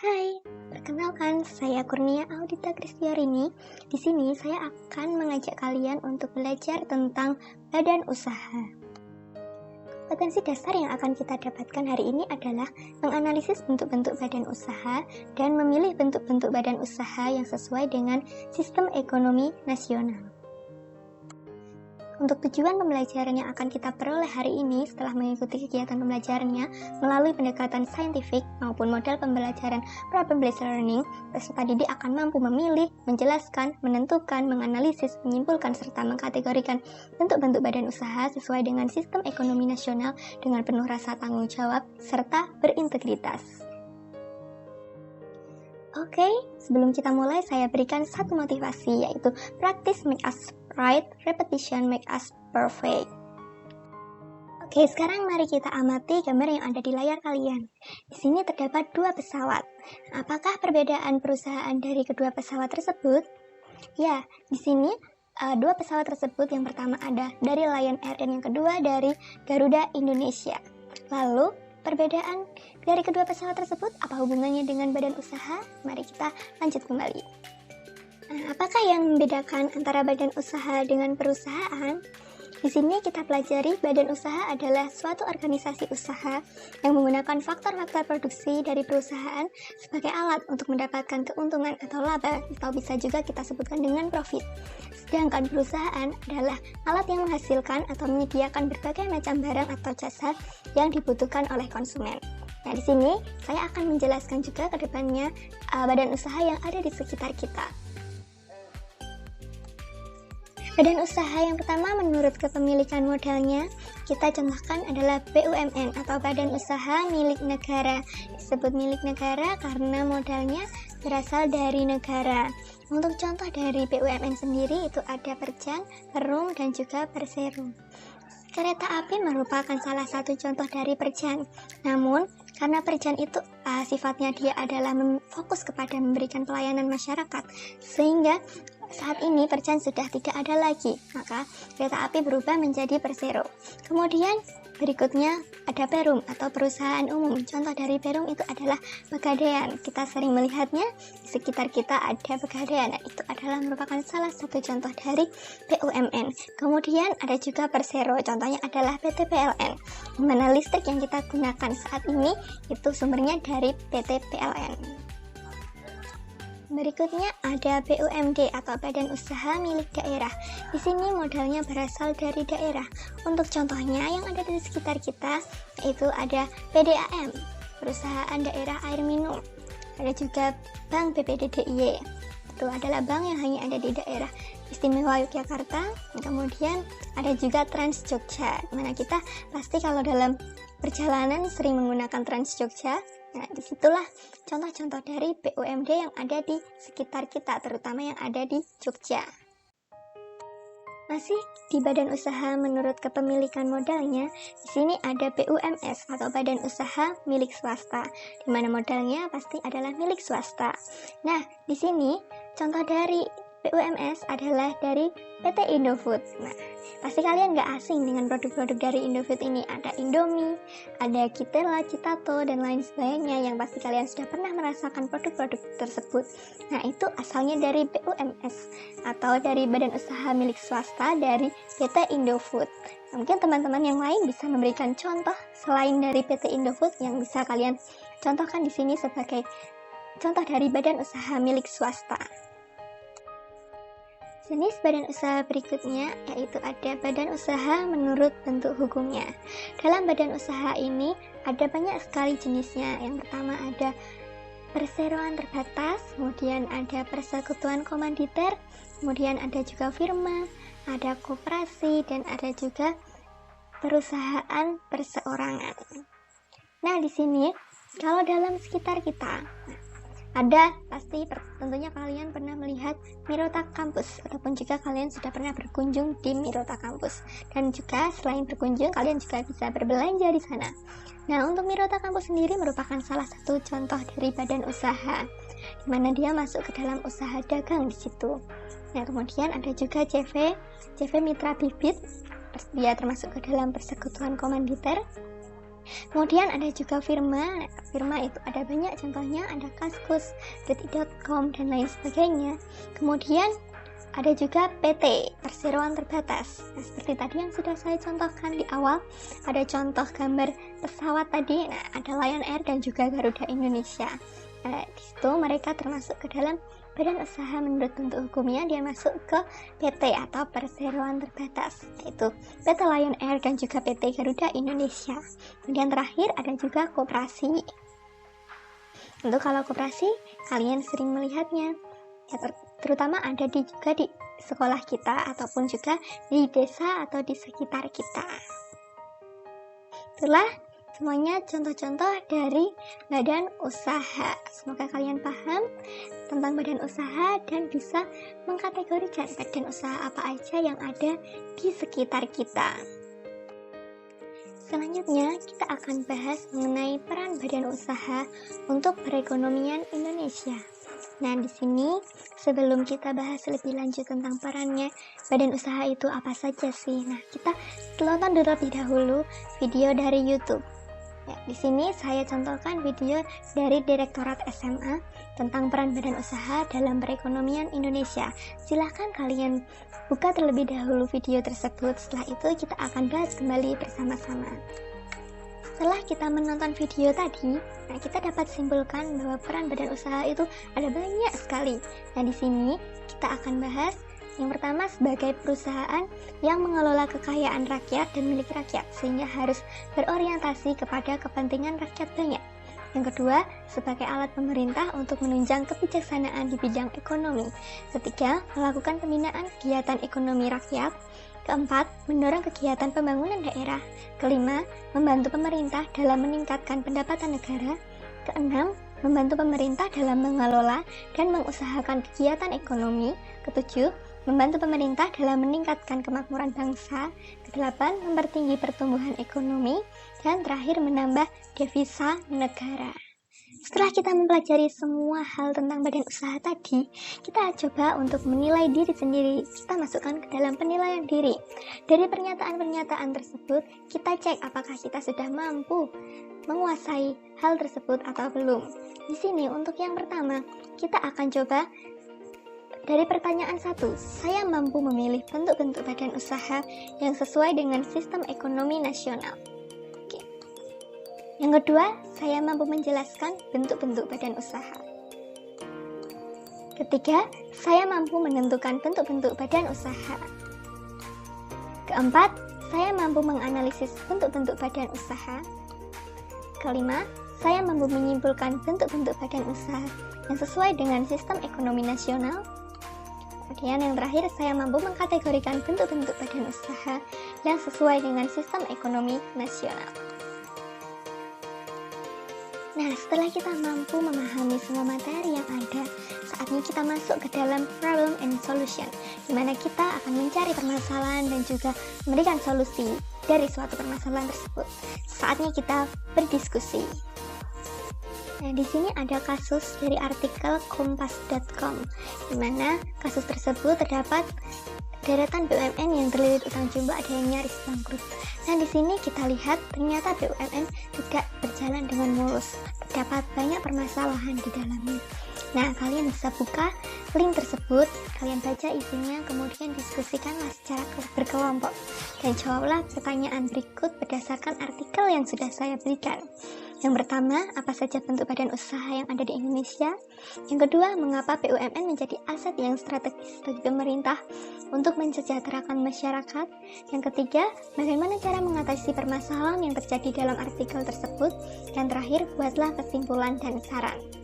Hai, perkenalkan saya Kurnia Audita Kristiarini. Di sini saya akan mengajak kalian untuk belajar tentang badan usaha. Kompetensi dasar yang akan kita dapatkan hari ini adalah menganalisis bentuk-bentuk badan usaha dan memilih bentuk-bentuk badan usaha yang sesuai dengan sistem ekonomi nasional. Untuk tujuan pembelajaran yang akan kita peroleh hari ini setelah mengikuti kegiatan pembelajarannya melalui pendekatan saintifik maupun model pembelajaran problem-based learning, peserta didik akan mampu memilih, menjelaskan, menentukan, menganalisis, menyimpulkan, serta mengkategorikan bentuk-bentuk badan usaha sesuai dengan sistem ekonomi nasional dengan penuh rasa tanggung jawab serta berintegritas. Oke, sebelum kita mulai saya berikan satu motivasi, yaitu practice make us right, repetition make us perfect. Oke, sekarang mari kita amati gambar yang ada di layar kalian. Di sini terdapat dua pesawat. Apakah perbedaan perusahaan dari kedua pesawat tersebut? Ya, di sini dua pesawat tersebut, yang pertama ada dari Lion Air dan yang kedua dari Garuda Indonesia. Lalu, perbedaan dari kedua pesawat tersebut, apa hubungannya dengan badan usaha? Mari kita lanjut kembali. Nah, apakah yang membedakan antara badan usaha dengan perusahaan? Di sini kita pelajari badan usaha adalah suatu organisasi usaha yang menggunakan faktor-faktor produksi dari perusahaan sebagai alat untuk mendapatkan keuntungan atau laba, atau bisa juga kita sebutkan dengan profit. Sedangkan perusahaan adalah alat yang menghasilkan atau menyediakan berbagai macam barang atau jasa yang dibutuhkan oleh konsumen. Nah, di sini saya akan menjelaskan juga ke depannya badan usaha yang ada di sekitar kita. Badan usaha yang pertama menurut kepemilikan modalnya, kita contohkan adalah BUMN atau Badan Usaha Milik Negara. Disebut milik negara karena modalnya berasal dari negara. Untuk contoh dari BUMN sendiri itu ada Perjang, Perum, dan juga Persero. Kereta api merupakan salah satu contoh dari Perjang. Namun, karena Perjang itu sifatnya dia adalah fokus kepada memberikan pelayanan masyarakat, sehingga saat ini Perjang sudah tidak ada lagi, maka kereta api berubah menjadi Persero. Kemudian berikutnya ada Perum atau perusahaan umum. Contoh dari Perum itu adalah Pegadaian. Kita sering melihatnya di sekitar kita ada Pegadaian. Nah, itu adalah merupakan salah satu contoh dari BUMN. Kemudian ada juga Persero. Contohnya adalah PT PLN. Di mana listrik yang kita gunakan saat ini itu sumbernya dari PT PLN. Berikutnya ada BUMD atau Badan Usaha Milik Daerah. Di sini modalnya berasal dari daerah. Untuk contohnya yang ada di sekitar kita yaitu ada PDAM, Perusahaan Daerah Air Minum. Ada juga Bank BPD DIY. Itu adalah bank yang hanya ada di daerah Istimewa Yogyakarta. Kemudian ada juga Trans Jogja, mana kita pasti kalau dalam perjalanan sering menggunakan Trans Jogja. Nah, disitulah contoh-contoh dari BUMD yang ada di sekitar kita, terutama yang ada di Jogja. Masih di badan usaha menurut kepemilikan modalnya, di sini ada BUMS atau Badan Usaha Milik Swasta, di mana modalnya pasti adalah milik swasta. Nah, di sini contoh dari BUMS adalah dari PT Indofood. Nah, pasti kalian nggak asing dengan produk-produk dari Indofood ini. Ada Indomie, ada Kitela, Citato, dan lain sebagainya yang pasti kalian sudah pernah merasakan produk-produk tersebut. Nah, itu asalnya dari BUMS atau dari Badan Usaha Milik Swasta dari PT Indofood. Nah, mungkin teman-teman yang lain bisa memberikan contoh selain dari PT Indofood yang bisa kalian contohkan di sini sebagai contoh dari badan usaha milik swasta. Jenis badan usaha berikutnya yaitu ada badan usaha menurut bentuk hukumnya. Dalam badan usaha ini ada banyak sekali jenisnya. Yang pertama ada perseroan terbatas, kemudian ada persekutuan komanditer, kemudian ada juga firma, ada koperasi, dan ada juga perusahaan perseorangan. Nah, di sini kalau dalam sekitar kita ada, pasti tentunya kalian pernah melihat Mirota Kampus, ataupun juga kalian sudah pernah berkunjung di Mirota Kampus. Dan juga selain berkunjung, kalian juga bisa berbelanja di sana. Nah, untuk Mirota Kampus sendiri merupakan salah satu contoh dari badan usaha, di mana dia masuk ke dalam usaha dagang di situ. Nah, kemudian ada juga CV Mitra Bibit, dia termasuk ke dalam persekutuan komanditer. Kemudian ada juga firma. Firma itu ada banyak contohnya, ada Kaskus, Detik.com, dan lain sebagainya. Kemudian ada juga PT, perseroan terbatas. Nah, seperti tadi yang sudah saya contohkan di awal, ada contoh gambar pesawat tadi. Nah, ada Lion Air dan juga Garuda Indonesia. Di situ mereka termasuk ke dalam badan usaha menurut bentuk hukumnya, dia masuk ke PT atau perseroan terbatas, yaitu PT Lion Air dan juga PT Garuda Indonesia. Kemudian terakhir ada juga koperasi. Untuk kalau koperasi, kalian sering melihatnya, ya, terutama ada juga di sekolah kita ataupun juga di desa atau di sekitar kita. Itulah semuanya contoh-contoh dari badan usaha. Semoga kalian paham tentang badan usaha dan bisa mengkategorikan badan usaha apa aja yang ada di sekitar kita. Selanjutnya, kita akan bahas mengenai peran badan usaha untuk perekonomian Indonesia. Nah, di sini sebelum kita bahas lebih lanjut tentang perannya, badan usaha itu apa saja sih? Nah, kita tonton terlebih dahulu video dari YouTube. Ya, di sini saya contohkan video dari Direktorat SMA tentang peran badan usaha dalam perekonomian Indonesia. Silahkan kalian buka terlebih dahulu video tersebut. Setelah itu kita akan bahas kembali bersama-sama. Setelah kita menonton video tadi, nah kita dapat simpulkan bahwa peran badan usaha itu ada banyak sekali. Nah, di sini kita akan bahas yang pertama sebagai perusahaan yang mengelola kekayaan rakyat dan milik rakyat, sehingga harus berorientasi kepada kepentingan rakyat banyak. Yang kedua, sebagai alat pemerintah untuk menunjang kebijaksanaan di bidang ekonomi. Ketiga, melakukan pembinaan kegiatan ekonomi rakyat. Keempat, mendorong kegiatan pembangunan daerah. Kelima, membantu pemerintah dalam meningkatkan pendapatan negara. Keenam, membantu pemerintah dalam mengelola dan mengusahakan kegiatan ekonomi. Ketujuh, membantu pemerintah dalam meningkatkan kemakmuran bangsa. Kedelapan, mempertinggi pertumbuhan ekonomi. Dan terakhir, menambah devisa negara. Setelah kita mempelajari semua hal tentang badan usaha tadi, kita coba untuk menilai diri sendiri. Kita masukkan ke dalam penilaian diri. Dari pernyataan-pernyataan tersebut, kita cek apakah kita sudah mampu menguasai hal tersebut atau belum. Di sini untuk yang pertama, kita akan coba dari pertanyaan 1, saya mampu memilih bentuk-bentuk badan usaha yang sesuai dengan sistem ekonomi nasional. Yang kedua, saya mampu menjelaskan bentuk-bentuk badan usaha. Ketiga, saya mampu menentukan bentuk-bentuk badan usaha. Keempat, saya mampu menganalisis bentuk-bentuk badan usaha. Kelima, saya mampu menyimpulkan bentuk-bentuk badan usaha yang sesuai dengan sistem ekonomi nasional. Kemudian yang terakhir, saya mampu mengkategorikan bentuk-bentuk badan usaha yang sesuai dengan sistem ekonomi nasional. Nah, setelah kita mampu memahami semua materi yang ada, saatnya kita masuk ke dalam problem and solution, di mana kita akan mencari permasalahan dan juga memberikan solusi dari suatu permasalahan tersebut. Saatnya kita berdiskusi. Nah, di sini ada kasus dari artikel kompas.com, di mana kasus tersebut terdapat deretan BUMN yang terlilit utang jumlah ada yang nyaris bangkrut. Nah, di sini kita lihat ternyata BUMN tidak berjalan dengan mulus. Terdapat banyak permasalahan di dalamnya. Nah, kalian bisa buka link tersebut, kalian baca isinya, kemudian diskusikanlah secara berkelompok. Dan jawablah pertanyaan berikut berdasarkan artikel yang sudah saya berikan. Yang pertama, apa saja bentuk badan usaha yang ada di Indonesia? Yang kedua, mengapa BUMN menjadi aset yang strategis bagi pemerintah untuk mensejahterakan masyarakat? Yang ketiga, bagaimana cara mengatasi permasalahan yang terjadi dalam artikel tersebut? Dan terakhir, buatlah kesimpulan dan saran.